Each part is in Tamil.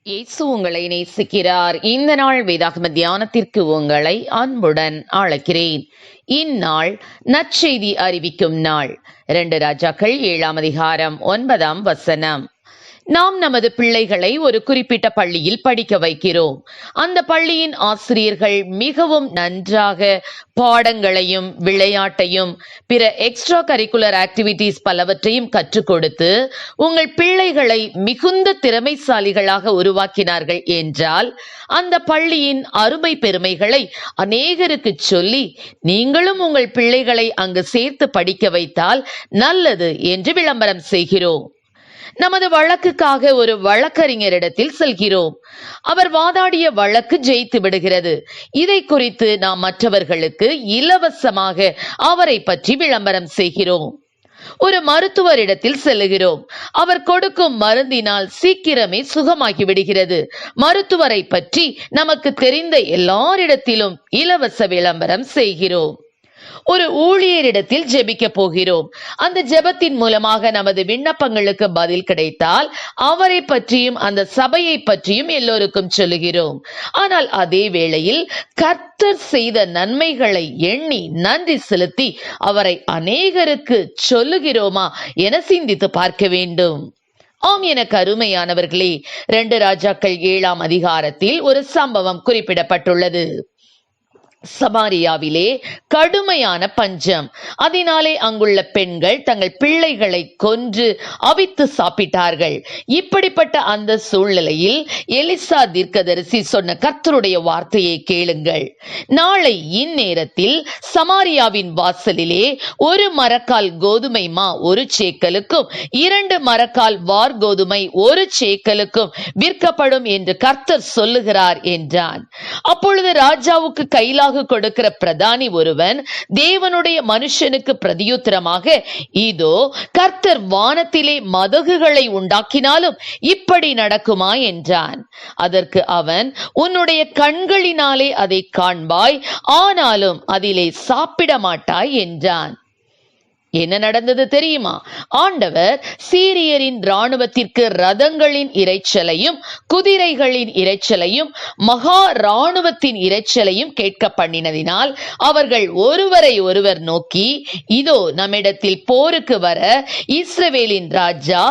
இயேசு உங்களை நேசிக்கிறார். இந்த நாள் வேதாகம தியானத்திற்கு உங்களை அன்புடன் அழைக்கிறேன். இந்நாள் நற்செய்தி அறிவிக்கும் நாள். 2 ராஜாக்கள் 7ஆம் அதிகாரம் 9ஆம் வசனம். நாம் நமது பிள்ளைகளை ஒரு குறிப்பிட்ட பள்ளியில் படிக்க வைக்கிறோம். அந்த பள்ளியின் ஆசிரியர்கள் மிகவும் நன்றாக பாடங்களையும் விளையாட்டையும் பிற எக்ஸ்ட்ரா கரிக்குலர் ஆக்டிவிட்டீஸ் பலவற்றையும் கற்றுக் கொடுத்து உங்கள் பிள்ளைகளை மிகுந்த திறமைசாலிகளாக உருவாக்கினார்கள் என்றால் அந்த பள்ளியின் அருமை பெருமைகளை அநேகருக்கு சொல்லி நீங்களும் உங்கள் பிள்ளைகளை அங்கு சேர்த்து படிக்க வைத்தால் நல்லது என்று விளம்பரம் செய்கிறோம். நமது வழக்குக்காக ஒரு வழக்கறிஞரிடத்தில் செல்கிறோம். அவர் வாதாடிய வழக்கு ஜெயித்து விடுகிறது. இதை குறித்து நாம் மற்றவர்களுக்கு இலவசமாக அவரை பற்றி விளம்பரம் செய்கிறோம். ஒரு மருத்துவரிடத்தில் செல்லுகிறோம். அவர் கொடுக்கும் மருந்தினால் சீக்கிரமே சுகமாகி விடுகிறது. மருத்துவரை பற்றி நமக்கு தெரிந்த எல்லாரிடத்திலும் இலவச விளம்பரம் செய்கிறோம். ஒரு ஊழியரிடத்தில் ஜெபிக்க போகிறோம். அந்த ஜெபத்தின் மூலமாக நமது விண்ணப்பங்களுக்கு பதில் கிடைத்தால் அவரை பற்றியும் அந்த சபையை பற்றியும் எல்லோருக்கும் சொல்லுகிறோம். ஆனால் அதே வேளையில் கர்த்தர் செய்த நன்மைகளை எண்ணி நன்றி செலுத்தி அவரை அநேகருக்கு சொல்லுகிறோமா என சிந்தித்து பார்க்க வேண்டும். ஆம், எனக்கு அருமையானவர்களே, 2 ராஜாக்கள் 7ஆம் அதிகாரத்தில் ஒரு சம்பவம் குறிப்பிடப்பட்டுள்ளது. சமாரியாவிலே கடுமையான பஞ்சம். அதனாலே அங்குள்ள பெண்கள் தங்கள் பிள்ளைகளை கொன்று அவித்து சாப்பிட்டார்கள். இப்படிப்பட்ட அந்த சூழ்நிலையில் எலிசா தீர்க்கதரிசி சொன்ன கர்த்தருடைய வார்த்தையை கேளுங்கள். நாளை இந்நேரத்தில் சமாரியாவின் வாசலிலே 1 மரக்கால் கோதுமை மா 1 சேக்கலுக்கும் 2 மரக்கால் வார் கோதுமை 1 சேக்கலுக்கும் விற்கப்படும் என்று கர்த்தர் சொல்லுகிறார் என்றான். அப்பொழுது ராஜாவுக்கு கையிலாக கொடுக்கிற பிரதானி ஒருவன் தேவனுடைய மனுஷனுக்கு பிரதியுத்தரமாக, இதோ கர்த்தர் வானத்திலே மதகுகளை உண்டாக்கினாலும் இப்படி நடக்குமா என்றான். அதற்கு அவன், உன்னுடைய கண்களினாலே அதை காண்பாய், ஆனாலும் அதிலே சாப்பிட மாட்டாய் என்றான். என்ன நடந்தது தெரியுமா? ஆண்டவர் சீரியரின் இராணுவத்திற்கு ரதங்களின் இரைச்சலையும் குதிரைகளின் இரைச்சலையும் மகா இராணுவத்தின் இரைச்சலையும் கேட்க பண்ணினதினால் அவர்கள் ஒருவரை ஒருவர் நோக்கி, இதோ நம்மிடத்தில் போருக்கு வர இஸ்ரவேலின் ராஜா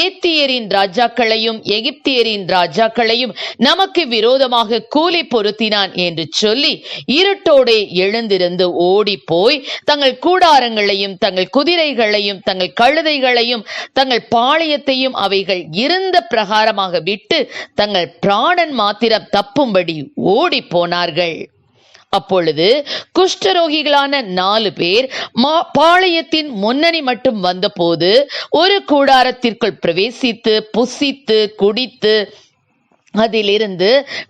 ஏத்தியரின் ராஜாக்களையும் எகிப்தியரின் ராஜாக்களையும் நமக்கு விரோதமாக கூலி பொருத்தினான் என்று சொல்லி இருட்டோடே எழுந்திருந்து ஓடி போய் தங்கள் கூடாரங்களையும் தங்கள் குதிரைகளையும் தங்கள் கழுதைகளையும் தங்கள் பாளையத்தையும் அவைகள் இருந்த பிரகாரமாக விட்டு தங்கள் பிராணன் மாத்திரம் தப்பும்படி ஓடி போனார்கள். அப்பொழுது குஷ்டரோகிகளான 4 பேர் பாளையத்தின் முன்னணி மட்டும் வந்தபோது ஒரு கூடாரத்திற்குள் பிரவேசித்து புசித்து குடித்து அதிலிருந்து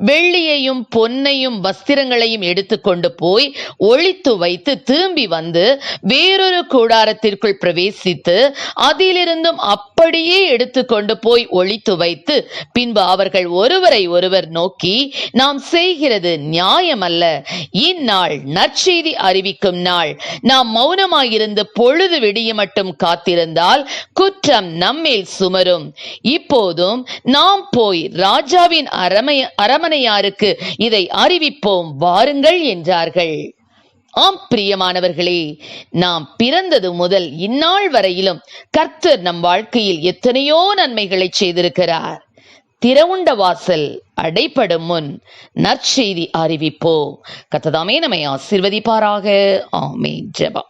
வெள்ளியையும் பொன்னையும் வஸ்திரங்களையும் எடுத்துக்கொண்டு போய் ஒளித்து வைத்து திரும்பி வந்து வேறொரு கூடாரத்திற்குள் பிரவேசித்து அதிலிருந்தும் அப்படியே எடுத்துக்கொண்டு போய் ஒளித்து வைத்து பின்பு அவர்கள் ஒருவரை ஒருவர் நோக்கி, நாம் செய்கிறது நியாயமல்ல. இந்நாள் நற்செய்தி அறிவிக்கும் நாள். நாம் மௌனமாயிருந்து பொழுது விடிய மட்டும் காத்திருந்தால் குற்றம் நம்மேல் சுமரும். இப்போதும் நாம் போய் ராஜா அரமனையாருக்கு இதை அறிவிப்போம், வாருங்கள் என்றார்கள். ஆம் பிரியமானவர்களே, நாம் பிறந்தது முதல் இந்நாள் வரையிலும் கர்த்தர் நம் வாழ்க்கையில் எத்தனையோ நன்மைகளை செய்திருக்கிறார். திறவுண்ட வாசல் அடைபடும் முன் நற்செய்தி அறிவிப்போம். கர்த்தர் நம்மை ஆசீர்வதிப்பாராக. ஆமென். ஜெபம்.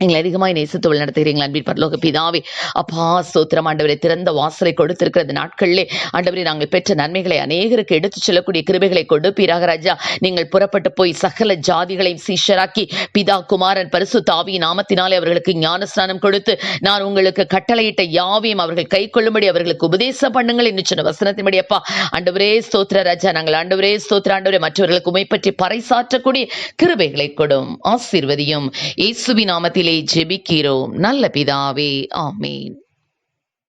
எங்களை அதிகமாய் நேசித்து வழிநடத்துகிறீங்களா அன்பின் பரலோக பிதாவே, அப்பா ஸ்தோத்திரம் ஆண்டவரே. திறந்த வாசலை கொடுத்திருக்கிற நாட்களிலே ஆண்டவரே நாங்கள் பெற்ற நன்மைகளை அநேகருக்கு எடுத்துச் செல்லக்கூடிய கிருபைகளை கொடுப்பீராக ராஜா. நீங்கள் புறப்பட்டு போய் சகல ஜாதிகளையும் சீஷராக்கி பிதா குமாரன் பரிசுத்த ஆவியின் நாமத்தினாலே அவர்களுக்கு ஞானஸ்நானம் கொடுத்து நான் உங்களுக்கு கட்டளையிட்ட யாவையும் அவர்கள் கை கொள்ளும்படி அவர்களுக்கு உபதேசம் பண்ணுங்கள் என்று சொன்ன வசனத்தின்படி அப்பா ஆண்டவரே ஸ்தோத்திர ராஜா. நாங்கள் ஆண்டவரே ஸ்தோத்திர ஆண்டவரே மற்றவர்களுக்கு உம்மை பற்றி பறைசாற்றக்கூடிய கிருபைகளை கொடும், ஆசீர்வதியும். இயேசுவின் நாமத்தில் ஜெபிக்கிறோம் நல்ல பிதாவே. ஆமென்.